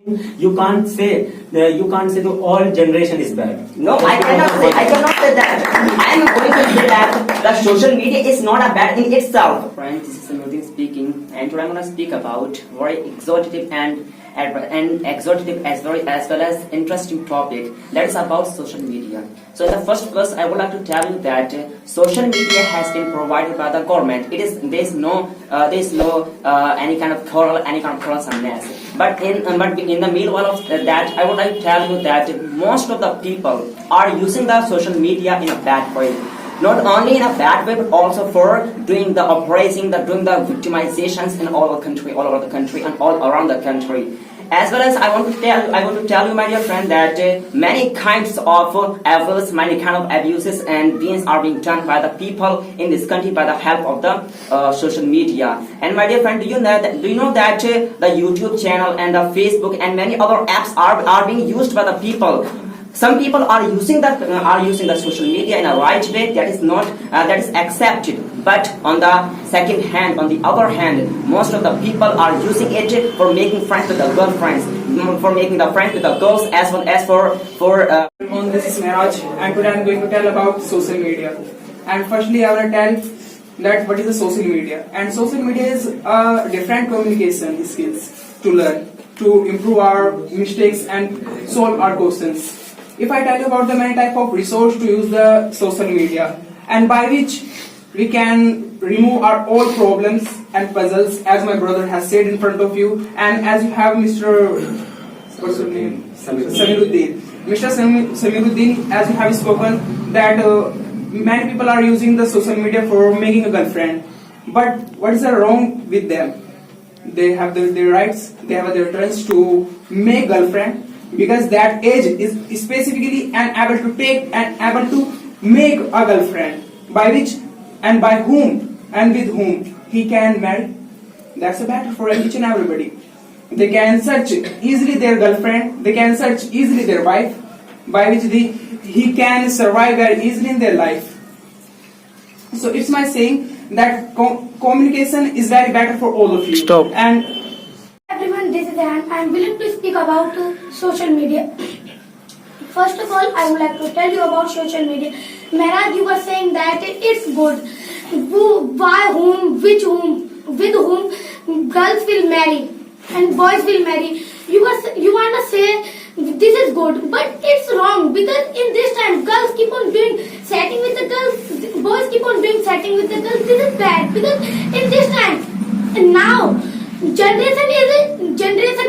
You can't say the all generation is bad. No, I cannot say that. I am going to say that the social media is not a bad in itself. Friends, this is Samuddin speaking, and today I'm going to speak about very exotic and exotic as well as interesting topic that is about social media. So in the first place, I would like to tell you that social media has been provided by the government. There is no any kind of quarrelsomeness. But in the meanwhile of that, I would like to tell you that most of the people are using the social media in a bad way. Not only in a bad way, but also for doing the oppressing, doing the victimizations in all over the country and all around the country. As well as I want to tell you, my dear friend, that many kinds of evils, many kind of abuses and beings are being done by the people in this country by the help of the social media. And my dear friend, do you know that the YouTube channel and the Facebook and many other apps are being used by the people? Some people are using the social media in a right way that is accepted. But on the second hand, on the other hand, most of the people are using it for making friends with the girlfriends, for making the friends with the girls, as well as for. This is Mehraj, and today I am going to tell about social media. And firstly, I will tell that what is the social media. And social media is different communication skills to learn, to improve our mistakes and solve our questions. If I tell you about the many type of resource to use the social media, and by which we can remove our old problems and puzzles, as my brother has said in front of you, and as you have Mr. what's your name? Samiruddin. Mr. Samiruddin, as you have spoken that many people are using the social media for making a girlfriend. But what is the wrong with them? They have their rights, they have their turns to make girlfriend, because that age is specifically able to take and able to make a girlfriend, by which and by whom and with whom he can marry. That's a matter for each and everybody. They can search easily their girlfriend, they can search easily their wife, by which he can survive very easily in their life. So it's my saying that communication is very better for all of you. Stop. And everyone, this is Anne. I am willing to speak about social media. First of all, I would like to tell you about social media. Mehraj, you were saying that it's good. By whom, with whom girls will marry and boys will marry. You want to say this is good, but it's wrong, because in this time girls keep on doing setting with the girls, boys keep on doing setting with the girls. This is bad, because in this time and now generation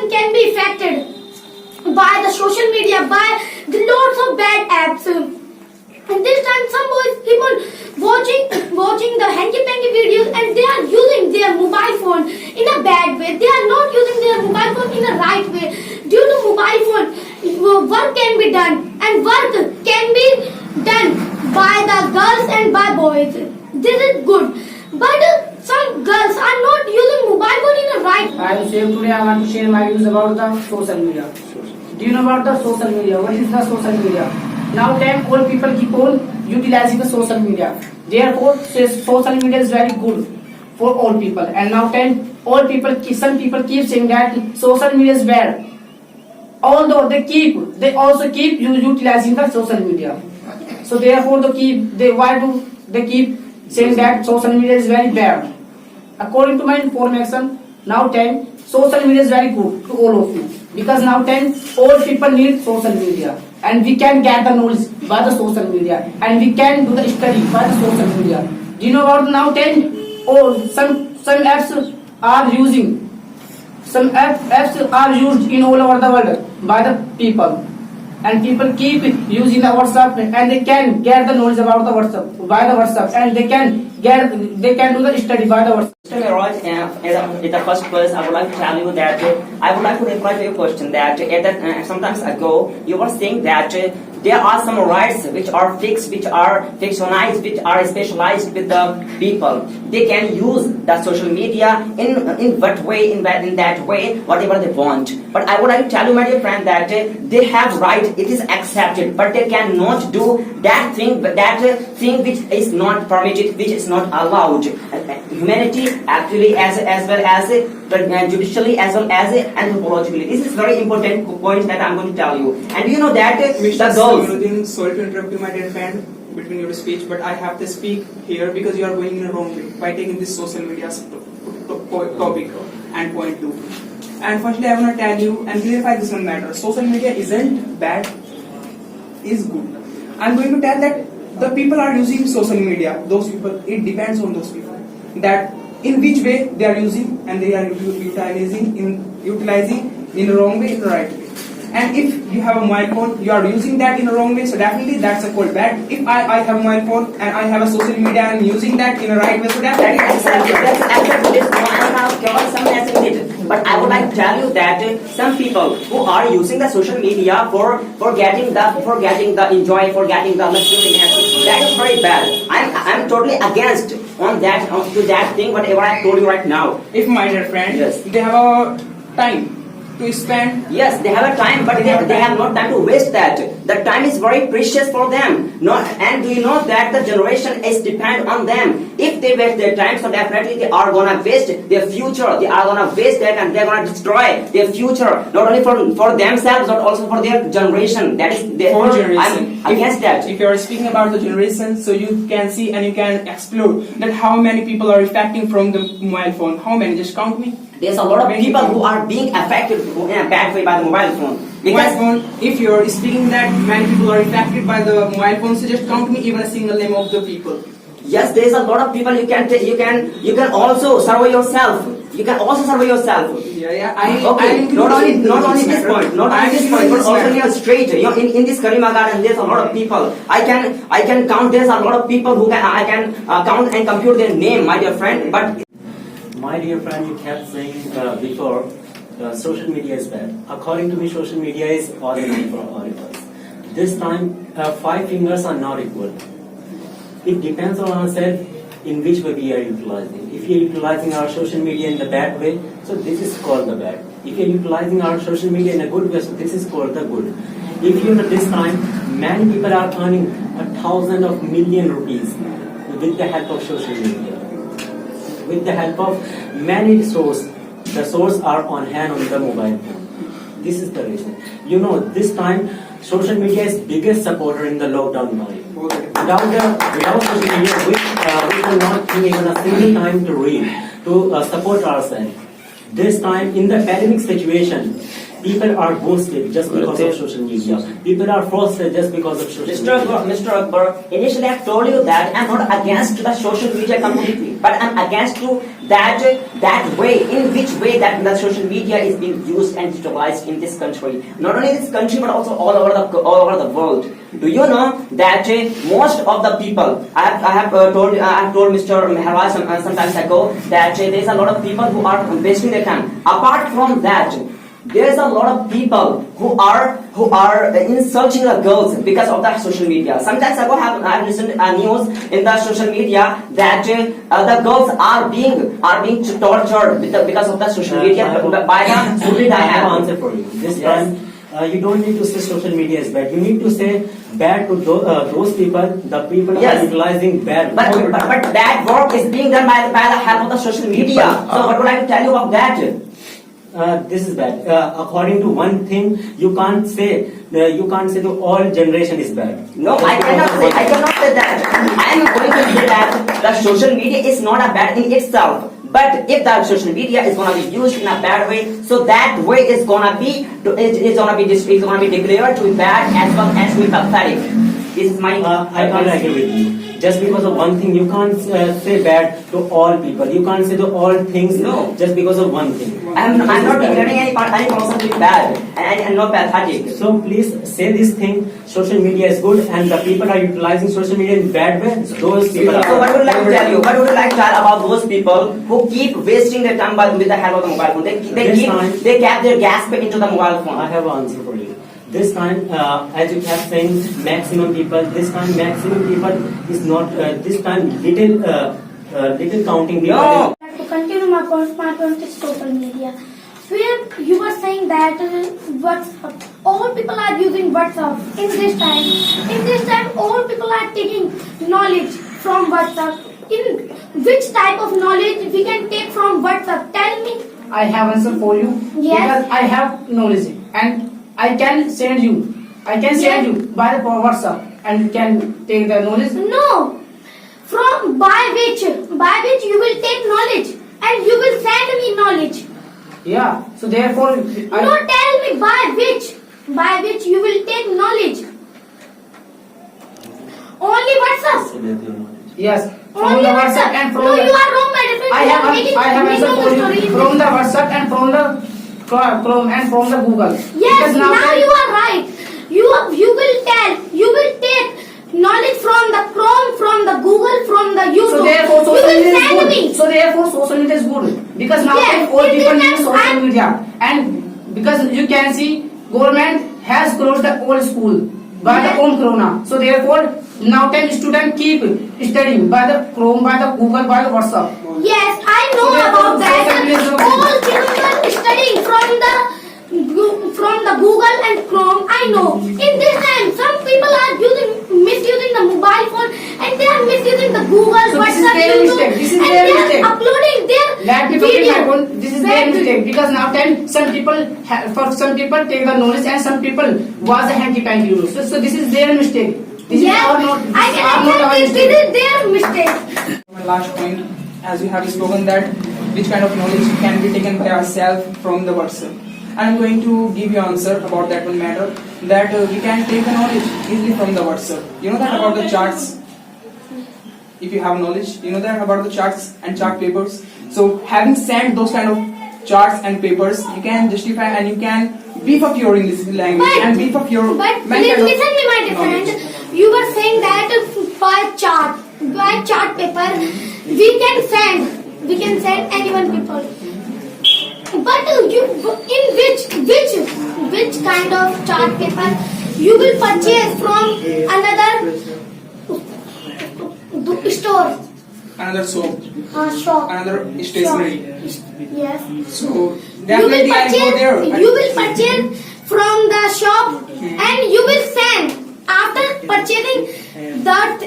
can be affected by the social media, by the loads of bad apps. And this time some boys keep on watching the hanky-panky videos, and they are using their mobile phone in a bad way. They are not using their mobile phone in a right way. Due to mobile phone, work can be done, and work can be done by the girls and by boys. This is good. But some girls are not using mobile phone in a right way. I am Shiv. Today I want to share my views about the social media. Do you know about the social media? What is the social media? Now time all people keep on utilizing the social media. Therefore, social media is very good for all people. And now time some people keep saying that social media is bad. Although they also keep utilizing the social media. So therefore, why do they keep saying that social media is very bad? According to my information, now time social media is very good to all of you, because now time all people need social media, and we can get the knowledge by the social media, and we can do the study by the social media. Do you know about now time? Or some apps are using. Some apps are used in all over the world by the people, and people keep using the WhatsApp, and they can get the knowledge about the WhatsApp by the WhatsApp, and they can do the study by the WhatsApp. Mr. Mehraj, in the first place, I would like to tell you that I would like to reply to your question that sometimes ago you were saying that there are some rights which are fixed, which are fictionalized, which are specialized with the people. They can use the social media in what way, in that way, whatever they want. But I would like to tell you, my dear friend, that they have right, it is accepted, but they cannot do that thing which is not permitted, which is not allowed. humanity actually as well as judicially as well as anthropologically. This is very important point that I'm going to tell you. And you know that the Mr. girls. Samiruddin, sorry to interrupt you, my dear friend, between your speech, but I have to speak here because you are going in a wrong way by taking this social media topic and point two. And firstly, I want to tell you and clarify this one matter. Social media isn't bad, is good. I'm going to tell that the people are using social media. Those people, it depends on those people. That in which way they are using and they are utilizing in the wrong way, in the right way. And if you have a mobile phone, you are using that in a wrong way, so definitely that's a called bad. If I have a mobile phone and I have a social media and using that in a right way, so definitely That's absolutely But I would like to tell you that some people who are using the social media for getting the enjoy, for getting the luxury, that is very bad. I'm totally against on that to that thing. Whatever I told you right now. if my dear friend, Yes. they have a time to spend. Yes, they have a time, but they have no time to waste that. The time is very precious for them. And do you know that the generation is depend on them? If they waste their time, so definitely they are gonna waste their future. They are gonna waste that, and they're gonna destroy their future, not only for themselves, but also for their generation. That is For generation. I'm against that. If you are speaking about the generation, so you can see and you can explore that how many people are affecting from the mobile phone. How many? Just count me. There's a lot of people who are being affected in a bad way by the mobile phone. Mobile Because phone, if you are speaking that many people are affected by the mobile phone, so just count me even a single name of the people. yes, there's a lot of people you can also survey yourself. You can also survey yourself. Yeah. Okay, not only this point, but also in your street, in this Karima Garden, there's a lot of people. I can count. There's a lot of people who I can count and compute their name, my dear friend. But My dear friend, you kept saying before, social media is bad. According to me, social media is positive for all of us. This time, 5 fingers are not equal. It depends on ourselves in which way we are utilizing. If we are utilizing our social media in the bad way, so this is called the bad. If we are utilizing our social media in a good way, so this is called the good. If you know this time, many people are earning 1,000 million rupees with the help of social media. With the help of many sources, the sources are on hand on the mobile phone. This is the reason. You know, this time, social media is biggest supporter in the lockdown time. Without social media, we will not think even a single time to read, to support ourselves. This time, in the pandemic situation, people are boosted just because of social media. People are frustrated just because of social media. Mr. Akbar, initially I told you that I'm not against the social media completely, but I'm against to that way, in which way that the social media is being used and utilized in this country. Not only this country, but also all over the world. Do you know that most of the people, I have told Mr. Mehraj some time ago that there's a lot of people who are wasting their time. Apart from that, there's a lot of people who are insulting the girls because of the social media. Sometimes ago I have listened news in the social media that the girls are being tortured because of the social media by the student. I have an answer for you. This time, you don't need to say social media is bad. You need to say bad to those people, the people who are utilizing bad. But that work is being done by the help of the social media. So what would I tell you about that? This is bad. According to one thing, you can't say the all generation is bad. No, I cannot say that. I am going to say that the social media is not a bad in itself. But if the social media is gonna be used in a bad way, so that way is gonna be declared to be bad as well as to be pathetic. This is my. I can't agree with you. Just because of one thing, you can't say bad to all people. You can't say to all things. No. Just because of one thing. I'm not declaring any person to be bad and not pathetic. So please say this thing. Social media is good, and the people are utilizing social media in bad way. Those people are. So what would you like to tell you? What would you like to tell about those people who keep wasting their time with the help of the mobile phone? They cap their gas pay into the mobile phone. I have an answer for you. This time, as you kept saying, maximum people. This time, maximum people is not. This time, little counting people. No. To continue my point is social media. Where you were saying that WhatsApp, all people are using WhatsApp in this time. In this time, all people are taking knowledge from WhatsApp. in which type of knowledge we can take from WhatsApp? Tell me. I have answer for you. Yes. Because I have knowledge and I can send you. I can send Yes. you by the WhatsApp and you can take the knowledge. No. From by which you will take knowledge and you will send me knowledge. Yeah. So therefore, No, tell me by which you will take knowledge. Only WhatsApp. So that you know. yes, from Only the WhatsApp and from No, the you are wrong, my friend. I You are have making I have answer for story you in from this. the WhatsApp and from the Chrome and from the Google. Yes, Because now you are right. You will take knowledge from the Chrome, from the Google, from the YouTube. So therefore, you social will media is send good. me. So therefore, social media is good because now Yes, all it people depends. use social media, and because you can see government has closed the old school by the Yes. own corona. So therefore, now can student keep studying by the Chrome, by the Google, by the WhatsApp. Yes, I know So therefore, about that. social media is not All children are studying from the Google and Chrome. I know. In this time, some people are misusing the mobile phone and they are misusing the Google, So this is WhatsApp, their YouTube, mistake. This is and their they mistake. are uploading their Let me complete video. my point. This is their mistake because now time some people for some people take the knowledge and some people was a hanky-panky use. So this is their mistake. This Yes, is our not. This I is can our not our accept mistake. this is their mistake. My last point, as we have spoken that which kind of knowledge can be taken by ourselves from the WhatsApp. I'm going to give you answer about that one matter that we can take the knowledge easily from the WhatsApp. You know that about the charts. If you have knowledge, you know that about the charts and chart papers. So having sent those kind of charts and papers, you can justify and you can beef up your English language and beef up your But many kind of listen me, my dear knowledge. friend. You were saying that by chart paper, we can send anyone people. But you in which kind of chart paper you will purchase from another store, Another soap, shop, another stationery. Yes. So You will definitely I'll go there. purchase from the shop and you will send. After purchasing that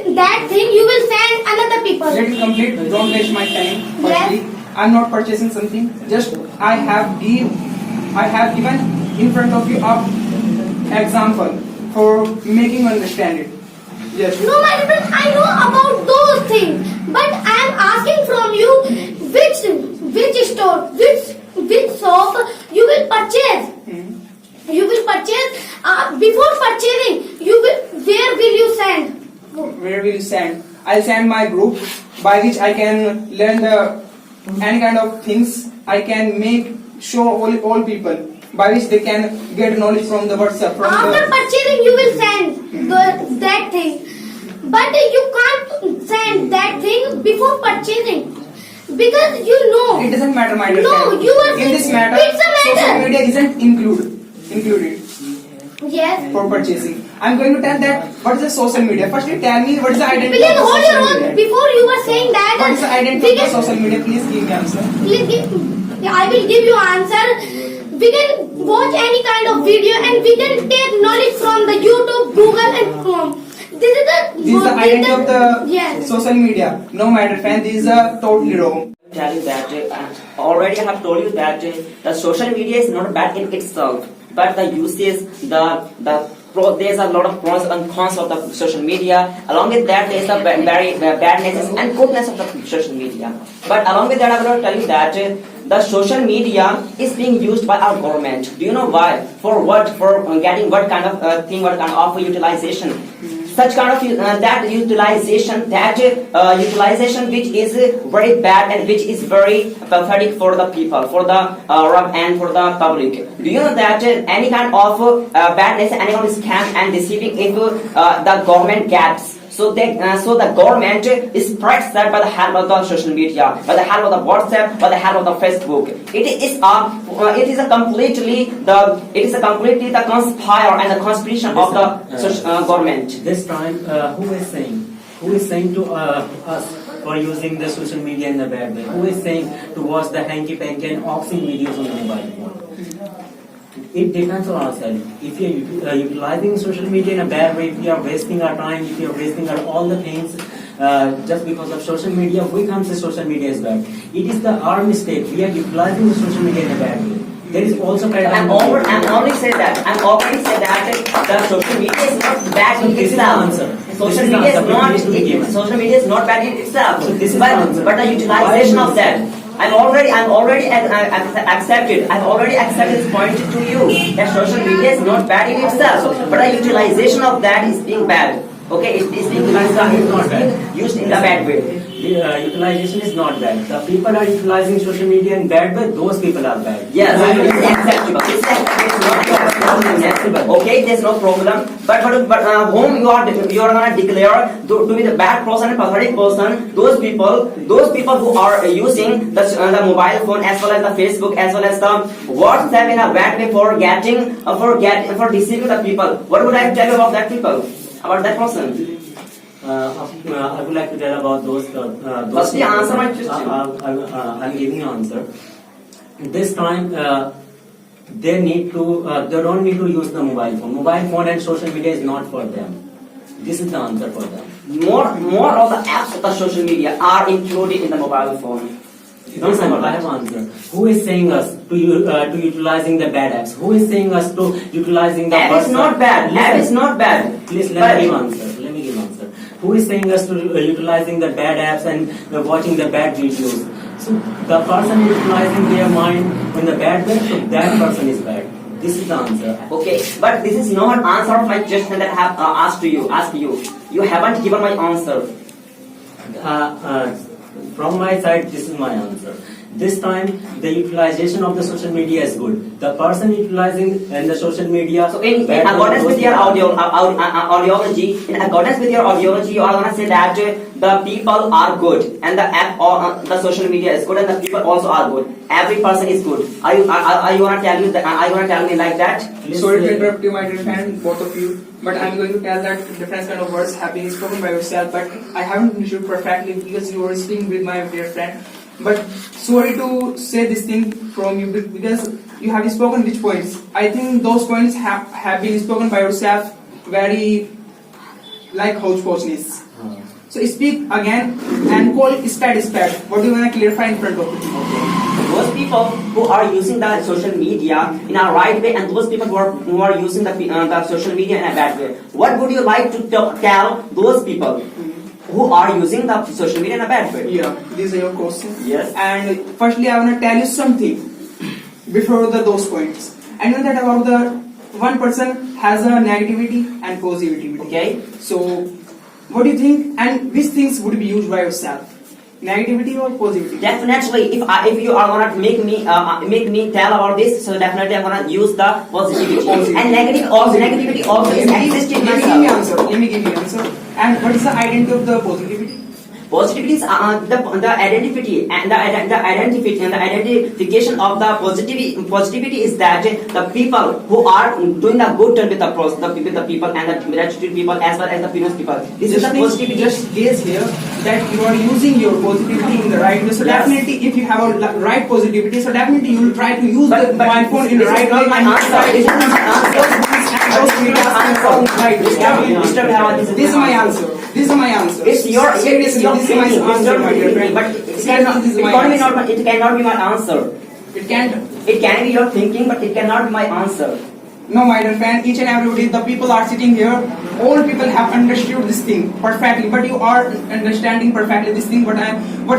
thing, you will send another people. Let me complete. Don't waste my time. Yes. Firstly, I'm not purchasing something. Just I have given in front of you a example for making you understand it. Yes. No, my friend, I know about those things, but I am asking from you which store, which shop you will purchase. You will purchase before purchasing. Where will you send? Where will you send? I'll send my group by which I can learn any kind of things. I can show all people by which they can get knowledge from the WhatsApp. After purchasing, you will send that thing. But you can't send that thing before purchasing. Because you know. It doesn't matter, my dear No, friend. you are In this matter, it's a matter. social media isn't included Yes. for purchasing. I'm going to tell that what is the social media. Firstly, tell me what is the identity Please of the hold social your own. media. Before you were saying that. What is the identity of the social media? Please give me answer. I will give you answer. We can watch any kind of video and we can take knowledge from the YouTube, Google and Chrome. This is the identity of the yes. social media. No matter, friend, this is totally wrong. Tell you that already I have told you that the social media is not bad in itself, but the uses, there's a lot of pros and cons of the social media. Along with that, there's a very badness and goodness of the social media. But along with that, I will tell you that the social media is being used by our government. Do you know why? For what? For getting what kind of thing? What kind of utilization? Such kind of utilization which is very bad and which is very pathetic for the people, for the and for the public. Do you know that any kind of badness, any kind of scam and deceiving if the government gets? So the government spreads that by the help of the social media, by the help of the WhatsApp, by the help of the Facebook. It is a completely the conspire and the conspiration of the government. This time, who is saying to us for using the social media in a bad way? Who is saying to watch the hanky-panky and oxing videos on the mobile phone? It depends on ourselves. If you are utilizing social media in a bad way, if you are wasting our time, if you are wasting all the things, just because of social media, we can't say social media is bad. It is our mistake. We are utilizing the social media in a bad way. There is also I'm already say that the social media is not bad in this is the itself. answer. Social This is the media is answer not which needs to be given. social media is not bad in itself. So this is the answer. but the utilization of that. I'm already accepted. I've already accepted this point to you that social media is not bad in itself, but the utilization of that is being bad. Okay, it is being used in the bad way. The utilization is not bad. The people are utilizing social media in bad way. Those people are bad. Yes, it's acceptable. It's acceptable. Okay, there's no problem. But whom you are gonna declare to be the bad person and pathetic person? Those people who are using the mobile phone as well as the Facebook as well as the WhatsApp in a bad way for deceiving the people. What would I tell you about that people? About that person? I would like to tell about those. Firstly, answer my question. I'm giving an answer. This time, they don't need to use the mobile phone. Mobile phone and social media is not for them. This is the answer for them. More of the apps of the social media are included in the mobile phone. No, sir, I have an answer. Who is saying us to utilizing the bad apps? Who is saying us to utilizing the App is not bad. App is not bad. Please let me give answer. Who is saying us to utilizing the bad apps and watching the bad videos? So the person utilizing their mind in the bad way, so that person is bad. This is the answer. Okay, but this is not answer of my question that I have asked you. You haven't given my answer. From my side, this is my answer. This time, the utilization of the social media is good. The person utilizing in the social media. So in accordance with your ideology, you are gonna say that the people are good and the app or the social media is good and the people also are good. Every person is good. Are you gonna tell me that? Are you gonna tell me like that? Sorry to interrupt you, my dear friend, both of you, but I'm going to tell that different kind of words have been spoken by yourself, but I haven't understood perfectly because you were speaking with my dear friend. But sorry to say this thing from you because you have spoken which points. I think those points have been spoken by yourself very like hodgepodgeness. So speak again and call spade spade. What do you want to clarify in front of me? Those people who are using the social media in a right way and those people who are using the social media in a bad way. What would you like to tell those people who are using the social media in a bad way? Yeah, these are your questions. Yes. And firstly, I want to tell you something before those points. I know that about the one person has a negativity and positivity. Okay. So, what do you think? And which things would be used by yourself? Negativity or positivity? Definitely, if you are gonna make me tell about this, so definitely I'm gonna use the positivity. And negativity also is existing Let me give you answer. And what is the identity of the positivity? Positivity is the identity and the identification of the positivity is that the people who are doing the good turn with the people and the gratitude people as well as the previous people. This is the positivity. Just guess here that you are using your positivity in the right way. So Yes. definitely, if you have a right positivity, so definitely you will try to use the mobile phone in the right way. My answer. This is my answer. This is my answer. This is my answer. It's your Seriously, this is my answer, my dear friend. but it cannot be my answer. It can't. It can be your thinking, but it cannot be my answer. No, my dear friend, each and everybody, the people are sitting here, all people have understood this thing perfectly, but you are understanding perfectly this thing, what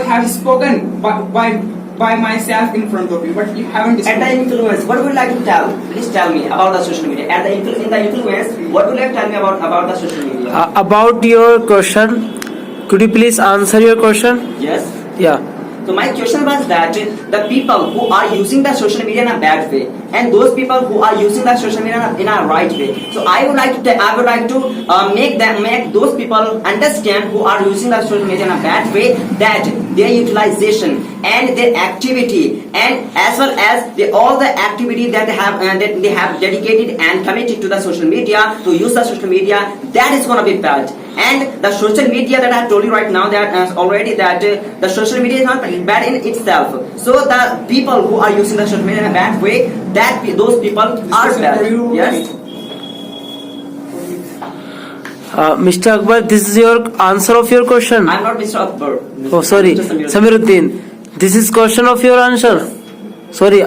have spoken by myself in front of you, but you haven't At spoken. the influence, what would you like to tell? Please tell me about the social media. At the in the influence, what would you like to tell me about the social media? About your question, could you please answer your question? Yes. Yeah. So my question was that the people who are using the social media in a bad way and those people who are using the social media in a right way. So I would like to make those people understand who are using the social media in a bad way that their utilization and their activity and as well as all the activity that they have dedicated and committed to the social media to use the social media, that is gonna be bad. And the social media that I have told you right now that already that the social media is not bad in itself. So the people who are using the social media in a bad way, those people are bad. Yes. Mr. Akbar, this is your answer of your question. I'm not Mr. Akbar. Oh, sorry, Mr. Samiruddin. Samiruddin. This is question of your answer. Sorry.